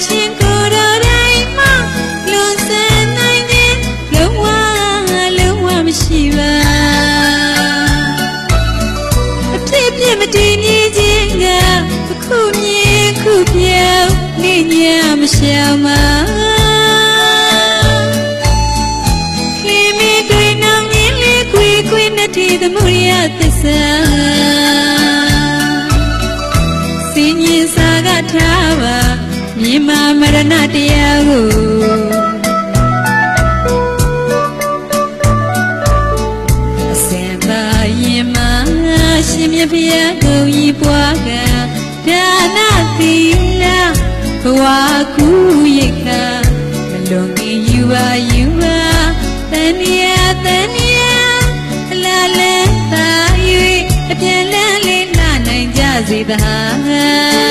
ရှင်ကိုယ်တော်တိုင်မှလွန်ဆန်းနိုင်ခြင်းလုံးဝမရှိပါအဖြစ်ပြမတည်မြဲခြင်းကခုမြင်ခုပြောင်းနေညာမရှောင်ပါခင်မီတွေ့နောင်မြင်လေခွေနဲ့တည်သမုဒိယသစ္စာစင်ရင်စာကထားပါမြင်မာမရဏတရားကိုအစင်ပါရင်မာရှင်မြတ်ဘုရားကိုဤပွားကဒါနသီလဘဝကူရိတ်ခာမလွန်ခင်ယူပါတန်မြာအလားလဲသာ၍အပြန်လန်းလေးလာနိုင်ကြစေသာ